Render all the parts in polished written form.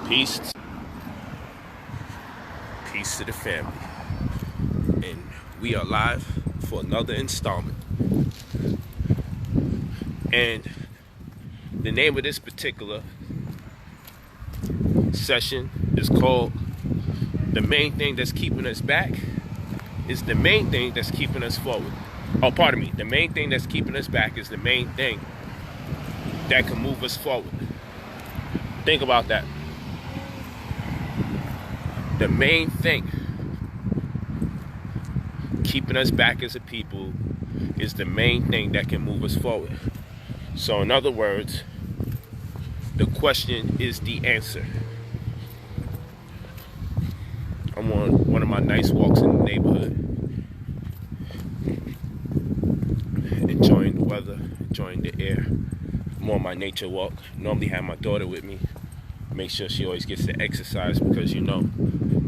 Peace. Peace to the family. And we are live for another installment. And the name of this particular session is called The Main Thing That's Keeping Us Back is the main thing that's keeping us forward. Oh, pardon me. The main thing that's keeping us back is the main thing that can move us forward. Think about that. The main thing keeping us back as a people is the main thing that can move us forward. So in other words, the question is the answer. I'm on one of my nice walks in the neighborhood, enjoying the weather, enjoying the air. I'm on my nature walk. Normally have my daughter with me. Make sure she always gets to exercise because, you know,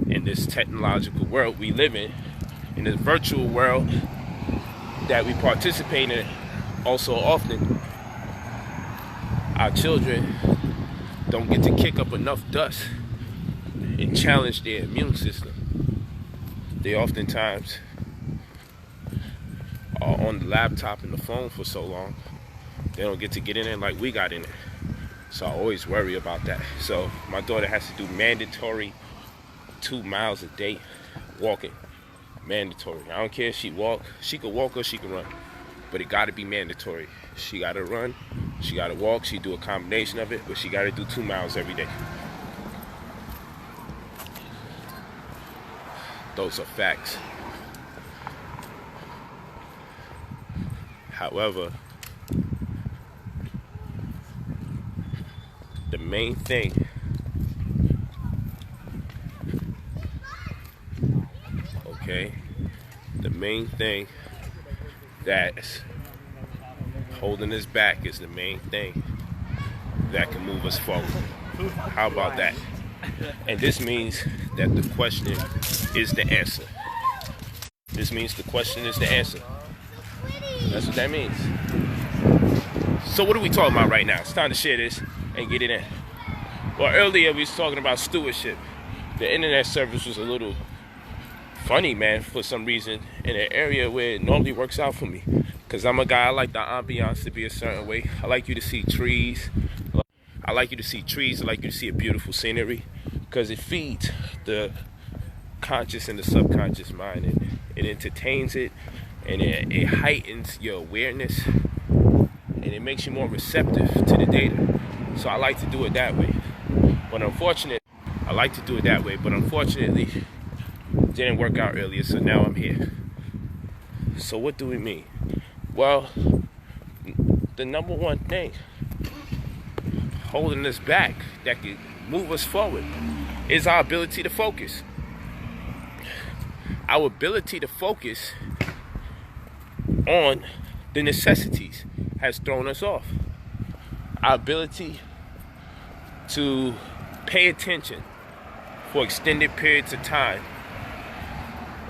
in this technological world we live in this virtual world that we participate in also often, our children don't get to kick up enough dust and challenge their immune system. They oftentimes are on the laptop and the phone for so long, they don't get to get in it like we got in it. So I always worry about that. So my daughter has to do mandatory 2 miles a day walking. Mandatory. I don't care if she walk. She could walk or she can run. But it got to be mandatory. She got to run. She got to walk. She do a combination of it. But she got to do 2 miles every day. Those are facts. However, the main thing, the main thing that's holding us back is the main thing that can move us forward. How about that? And this means that the question is the answer. This means the question is the answer. That's what that means. So what are we talking about right now? It's time to share this and get it in. Well, earlier we was talking about stewardship. The internet service was a little funny, man, for some reason, in an area where it normally works out for me. Because I'm a guy, I like the ambiance to be a certain way. I like you to see trees. I like you to see trees. I like you to see a beautiful scenery. Because it feeds the conscious and the subconscious mind. And it entertains it. And it heightens your awareness. And it makes you more receptive to the data. So I like to do it that way. But unfortunately, it didn't work out earlier, so now I'm here. So what do we mean? Well, the number one thing holding us back that can move us forward is our ability to focus. Our ability to focus on the necessities has thrown us off. Our ability to pay attention for extended periods of time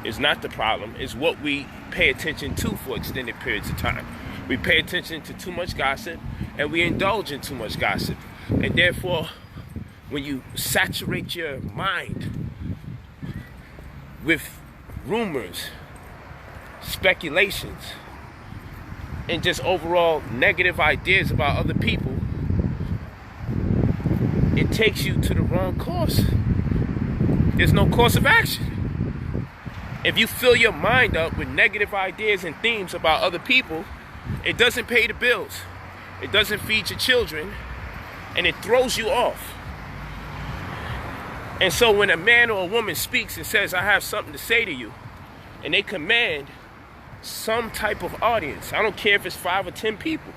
is not the problem. It's what we pay attention to for extended periods of time. We pay attention to too much gossip and we indulge in too much gossip. And therefore, when you saturate your mind with rumors, speculations, and just overall negative ideas about other people, it takes you to the wrong course. There's no course of action. If you fill your mind up with negative ideas and themes about other people, it doesn't pay the bills. It doesn't feed your children, and it throws you off. And so when a man or a woman speaks and says, I have something to say to you, and they command some type of audience, I don't care if it's 5 or 10 people,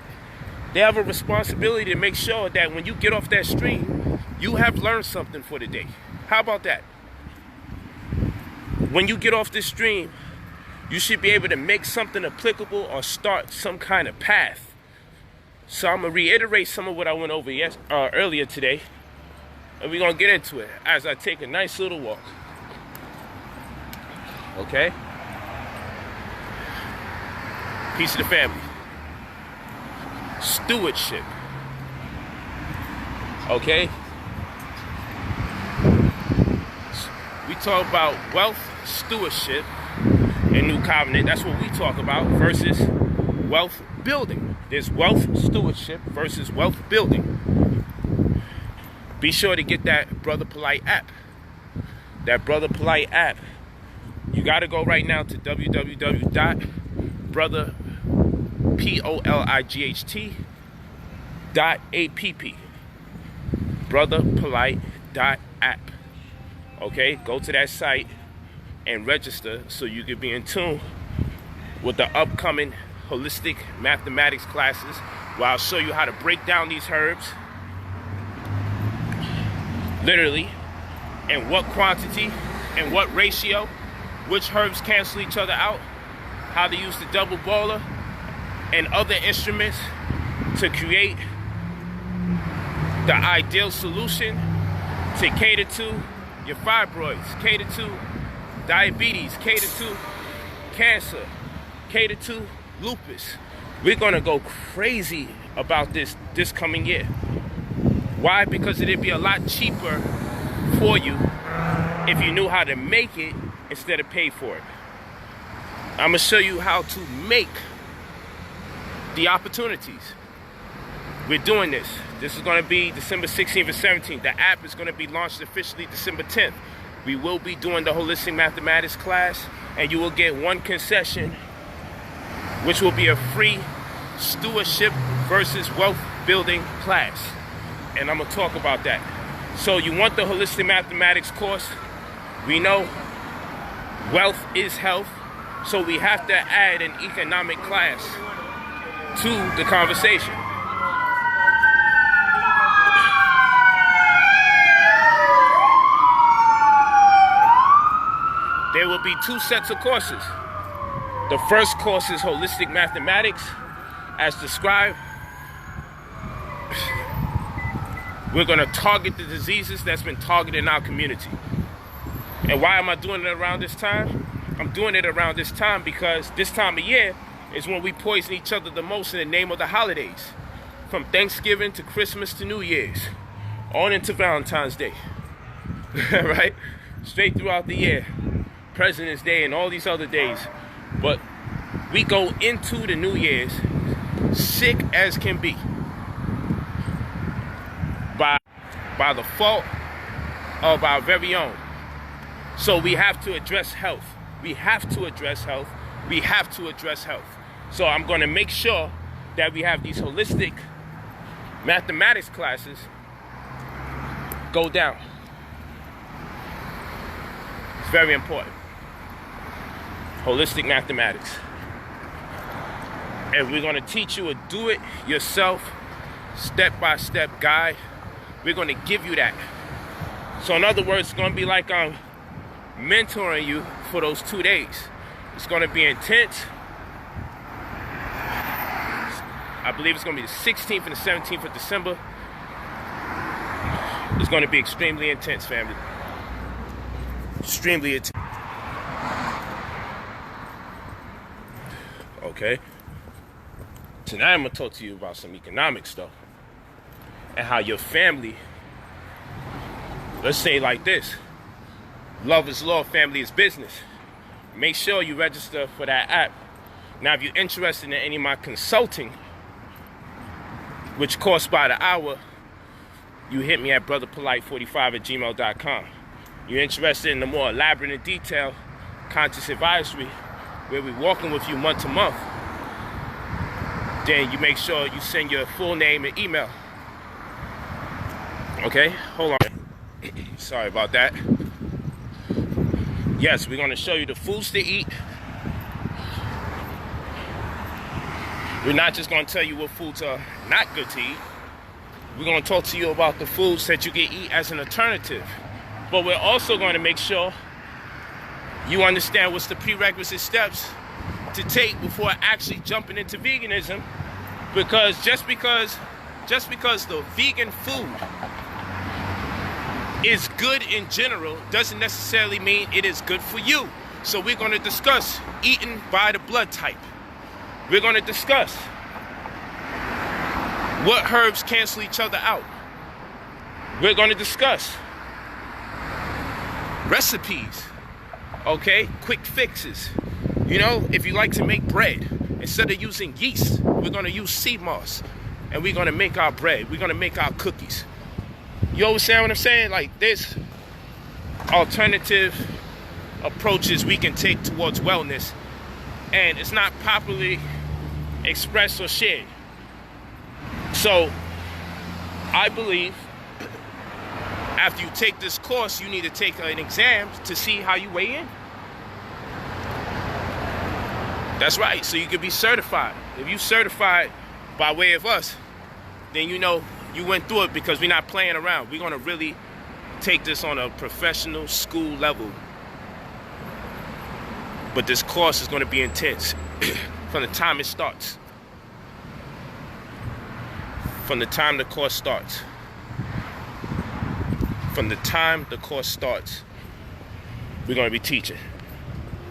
they have a responsibility to make sure that when you get off that stream, you have learned something for the day. How about that? When you get off this stream, you should be able to make something applicable or start some kind of path. So I'm going to reiterate some of what I went over earlier today. And we're going to get into it as I take a nice little walk. Okay? Peace to the family. Stewardship. Okay? talk about wealth stewardship in New Covenant. That's what we talk about versus wealth building. There's wealth stewardship versus wealth building. Be sure to get that Brother Polight app. That Brother Polight app. You got to go right now to www.brotherpolight.app. brotherpolight.app. Okay, go to that site and register so you can be in tune with the upcoming holistic mathematics classes, where I'll show you how to break down these herbs literally, and what quantity and what ratio, which herbs cancel each other out, how to use the double baller and other instruments to create the ideal solution to cater to your fibroids, cater to diabetes, cater to cancer, cater to lupus. We're gonna go crazy about this coming year. Why? Because it'd be a lot cheaper for you if you knew how to make it instead of pay for it. I'm gonna show you how to make the opportunities. We're doing this. This is gonna be December 16th and 17th. The app is gonna be launched officially December 10th. We will be doing the holistic mathematics class, and you will get one concession, which will be a free stewardship versus wealth building class. And I'm gonna talk about that. So you want the holistic mathematics course? We know wealth is health, so we have to add an economic class to the conversation. There will be 2 sets of courses. The first course is holistic mathematics as described. We're going to target the diseases that's been targeted in our community. And why am I doing it around this time? I'm doing it around this time because this time of year is when we poison each other the most in the name of the holidays. From Thanksgiving to Christmas to New Year's, on into Valentine's Day. Right? Straight throughout the year. President's Day and all these other days. But we go into the New Year's sick as can be. By the fault of our very own. So we have to address health. We have to address health. We have to address health. So I'm going to make sure that we have these holistic mathematics classes go down. It's very important. Holistic mathematics. And we're going to teach you a do-it-yourself, step-by-step guide. We're going to give you that. So in other words, it's going to be like I'm mentoring you for those 2 days. It's going to be intense. I believe it's going to be the 16th and the 17th of December. It's going to be extremely intense, family. Extremely intense. Okay. Tonight I'm going to talk to you about some economic stuff. And how your family, let's say like this, love is law, family is business. Make sure you register for that app. Now, if you're interested in any of my consulting, which costs by the hour, you hit me at brotherpolight45@gmail.com. You're interested in the more elaborate and detailed conscious advisory, where we're walking with you month to month, then you make sure you send your full name and email. Okay, hold on. Sorry about that. Yes, we're going to show you the foods to eat. We're not just going to tell you what foods are not good to eat. We're going to talk to you about the foods that you can eat as an alternative. But we're also going to make sure you understand what's the prerequisite steps to take before actually jumping into veganism. Because just because the vegan food is good in general doesn't necessarily mean it is good for you. So we're going to discuss eating by the blood type. We're going to discuss what herbs cancel each other out. We're going to discuss recipes, okay? Quick fixes. You know, if you like to make bread, instead of using yeast, we're gonna use sea moss, and we're gonna make our bread. We're gonna make our cookies. You understand what I'm saying? Like, there's alternative approaches we can take towards wellness, and it's not popularly expressed or shared. So I believe after you take this course, you need to take an exam to see how you weigh in. That's right, so you can be certified. If you certified by way of us, then you know you went through it, because we're not playing around. We're gonna really take this on a professional school level. But this course is gonna be intense from the time it starts. From the time the course starts. From the time the course starts, we're gonna be teaching.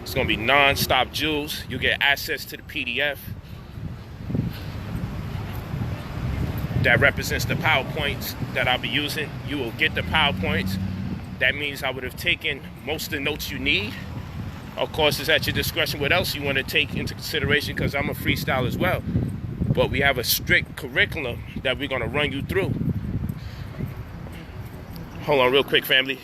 It's gonna be non-stop jewels. You'll get access to the PDF that represents the PowerPoints that I'll be using. You will get the PowerPoints. That means I would have taken most of the notes you need. Of course, it's at your discretion what else you want to take into consideration, because I'm a freestyle as well. But we have a strict curriculum that we're gonna run you through. Hold on real quick, family.